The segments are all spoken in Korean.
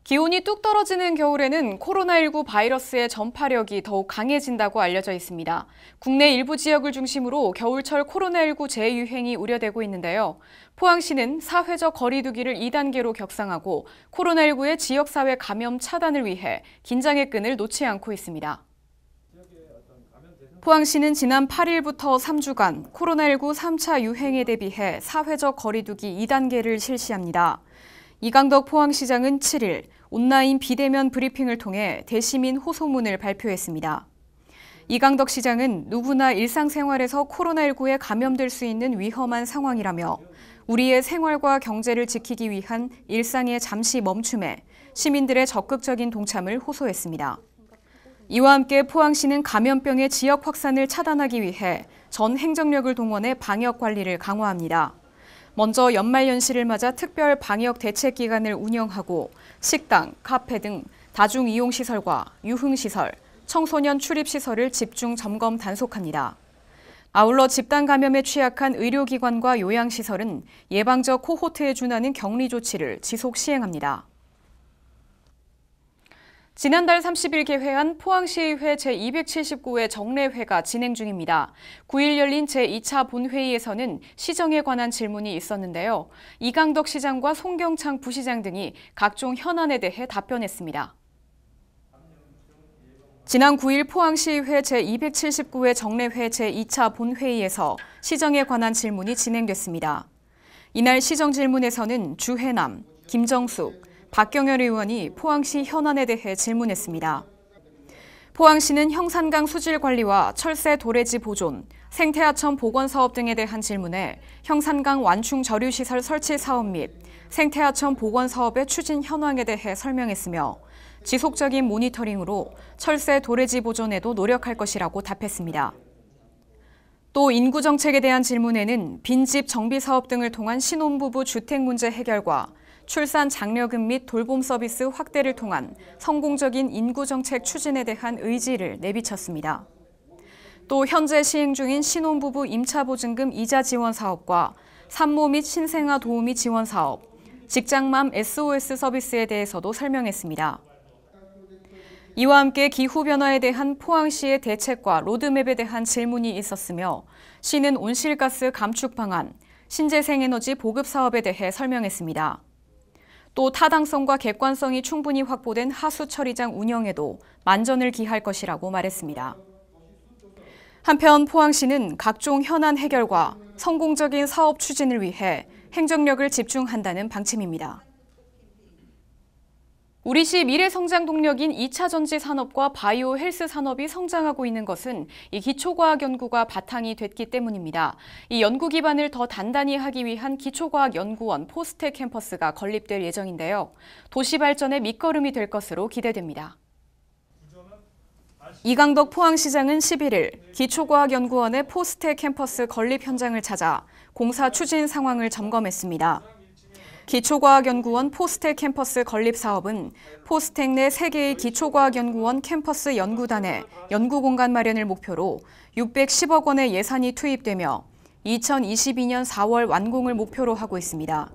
기온이 뚝 떨어지는 겨울에는 코로나19 바이러스의 전파력이 더욱 강해진다고 알려져 있습니다. 국내 일부 지역을 중심으로 겨울철 코로나19 재유행이 우려되고 있는데요. 포항시는 사회적 거리 두기를 2단계로 격상하고 코로나19의 지역사회 감염 차단을 위해 긴장의 끈을 놓지 않고 있습니다. 포항시는 지난 8일부터 3주간 코로나19 3차 유행에 대비해 사회적 거리 두기 2단계를 실시합니다. 이강덕 포항시장은 7일 온라인 비대면 브리핑을 통해 대시민 호소문을 발표했습니다. 이강덕 시장은 누구나 일상생활에서 코로나19에 감염될 수 있는 위험한 상황이라며 우리의 생활과 경제를 지키기 위한 일상의 잠시 멈춤에 시민들의 적극적인 동참을 호소했습니다. 이와 함께 포항시는 감염병의 지역 확산을 차단하기 위해 전 행정력을 동원해 방역 관리를 강화합니다. 먼저 연말연시를 맞아 특별 방역 대책 기간을 운영하고 식당, 카페 등 다중이용시설과 유흥시설, 청소년 출입시설을 집중 점검 단속합니다. 아울러 집단 감염에 취약한 의료기관과 요양시설은 예방적 코호트에 준하는 격리 조치를 지속 시행합니다. 지난달 30일 개회한 포항시의회 제279회 정례회가 진행 중입니다. 9일 열린 제2차 본회의에서는 시정에 관한 질문이 있었는데요. 이강덕 시장과 송경창 부시장 등이 각종 현안에 대해 답변했습니다. 지난 9일 포항시의회 제279회 정례회 제2차 본회의에서 시정에 관한 질문이 진행됐습니다. 이날 시정 질문에서는 주해남, 김정숙, 박경열 의원이 포항시 현안에 대해 질문했습니다. 포항시는 형산강 수질 관리와 철새 도래지 보존, 생태하천 복원 사업 등에 대한 질문에 형산강 완충 저류시설 설치 사업 및 생태하천 복원 사업의 추진 현황에 대해 설명했으며 지속적인 모니터링으로 철새 도래지 보존에도 노력할 것이라고 답했습니다. 또 인구정책에 대한 질문에는 빈집 정비 사업 등을 통한 신혼부부 주택 문제 해결과 출산 장려금 및 돌봄 서비스 확대를 통한 성공적인 인구정책 추진에 대한 의지를 내비쳤습니다. 또 현재 시행 중인 신혼부부 임차보증금 이자 지원 사업과 산모 및 신생아 도우미 지원 사업, 직장맘 SOS 서비스에 대해서도 설명했습니다. 이와 함께 기후변화에 대한 포항시의 대책과 로드맵에 대한 질문이 있었으며 시는 온실가스 감축 방안, 신재생에너지 보급 사업에 대해 설명했습니다. 또 타당성과 객관성이 충분히 확보된 하수 처리장 운영에도 만전을 기할 것이라고 말했습니다. 한편 포항시는 각종 현안 해결과 성공적인 사업 추진을 위해 행정력을 집중한다는 방침입니다. 우리시 미래성장 동력인 2차 전지 산업과 바이오 헬스 산업이 성장하고 있는 것은 이 기초과학 연구가 바탕이 됐기 때문입니다. 이 연구 기반을 더 단단히 하기 위한 기초과학연구원 포스텍 캠퍼스가 건립될 예정인데요. 도시 발전의 밑거름이 될 것으로 기대됩니다. 이강덕 포항시장은 11일 기초과학연구원의 포스텍 캠퍼스 건립 현장을 찾아 공사 추진 상황을 점검했습니다. 기초과학연구원 포스텍 캠퍼스 건립 사업은 포스텍 내 3개의 기초과학연구원 캠퍼스 연구단의 연구공간 마련을 목표로 610억 원의 예산이 투입되며 2022년 4월 완공을 목표로 하고 있습니다.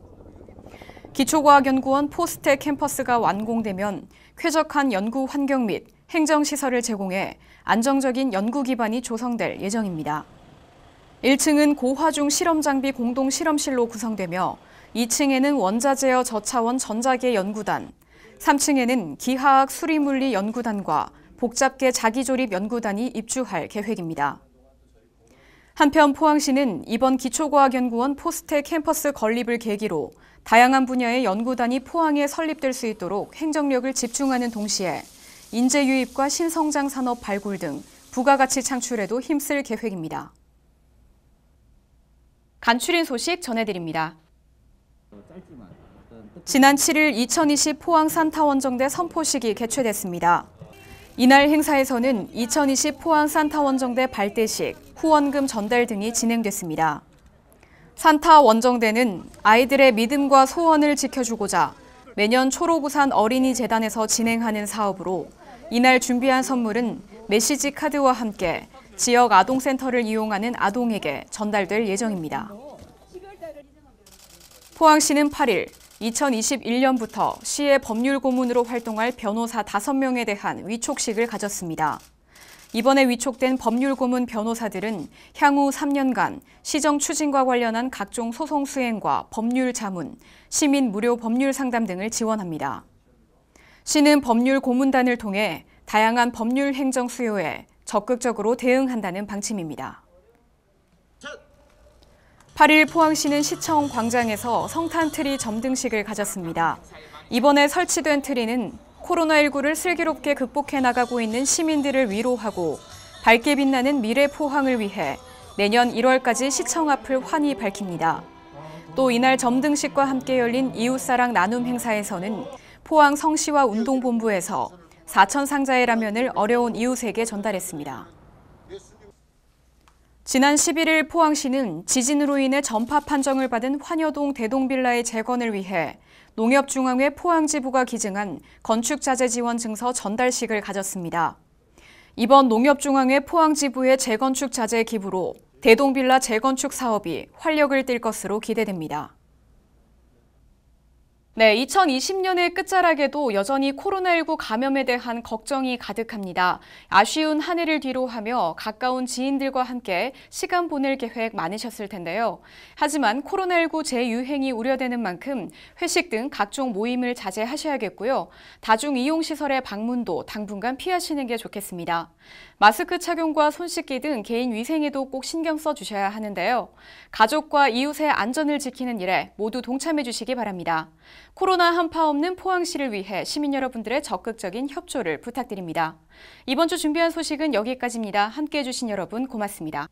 기초과학연구원 포스텍 캠퍼스가 완공되면 쾌적한 연구 환경 및 행정시설을 제공해 안정적인 연구 기반이 조성될 예정입니다. 1층은 고화중 실험장비 공동실험실로 구성되며 2층에는 원자제어 저차원 전자계 연구단, 3층에는 기하학 수리물리 연구단과 복잡계 자기조립 연구단이 입주할 계획입니다. 한편 포항시는 이번 기초과학연구원 포스텍 캠퍼스 건립을 계기로 다양한 분야의 연구단이 포항에 설립될 수 있도록 행정력을 집중하는 동시에 인재 유입과 신성장 산업 발굴 등 부가가치 창출에도 힘쓸 계획입니다. 간추린 소식 전해드립니다. 지난 7일 2020 포항 산타원정대 선포식이 개최됐습니다. 이날 행사에서는 2020 포항 산타원정대 발대식, 후원금 전달 등이 진행됐습니다. 산타원정대는 아이들의 믿음과 소원을 지켜주고자 매년 초록우산 어린이재단에서 진행하는 사업으로 이날 준비한 선물은 메시지 카드와 함께 지역 아동센터를 이용하는 아동에게 전달될 예정입니다. 포항시는 8일 2021년부터 시의 법률 고문으로 활동할 변호사 5명에 대한 위촉식을 가졌습니다. 이번에 위촉된 법률 고문 변호사들은 향후 3년간 시정 추진과 관련한 각종 소송 수행과 법률 자문, 시민 무료 법률 상담 등을 지원합니다. 시는 법률 고문단을 통해 다양한 법률 행정 수요에 적극적으로 대응한다는 방침입니다. 8일 포항시는 시청 광장에서 성탄 트리 점등식을 가졌습니다. 이번에 설치된 트리는 코로나19를 슬기롭게 극복해 나가고 있는 시민들을 위로하고 밝게 빛나는 미래 포항을 위해 내년 1월까지 시청 앞을 환히 밝힙니다. 또 이날 점등식과 함께 열린 이웃사랑 나눔 행사에서는 포항 성시와 운동본부에서 4천 상자의 라면을 어려운 이웃에게 전달했습니다. 지난 11일 포항시는 지진으로 인해 전파 판정을 받은 환여동 대동빌라의 재건을 위해 농협중앙회 포항지부가 기증한 건축자재 지원 증서 전달식을 가졌습니다. 이번 농협중앙회 포항지부의 재건축 자재 기부로 대동빌라 재건축 사업이 활력을 띨 것으로 기대됩니다. 네, 2020년의 끝자락에도 여전히 코로나19 감염에 대한 걱정이 가득합니다. 아쉬운 한 해를 뒤로하며 가까운 지인들과 함께 시간 보낼 계획 많으셨을 텐데요. 하지만 코로나19 재유행이 우려되는 만큼 회식 등 각종 모임을 자제하셔야겠고요. 다중이용시설의 방문도 당분간 피하시는 게 좋겠습니다. 마스크 착용과 손 씻기 등 개인 위생에도 꼭 신경 써주셔야 하는데요. 가족과 이웃의 안전을 지키는 일에 모두 동참해 주시기 바랍니다. 코로나 한파 없는 포항시를 위해 시민 여러분들의 적극적인 협조를 부탁드립니다. 이번 주 준비한 소식은 여기까지입니다. 함께해 주신 여러분 고맙습니다.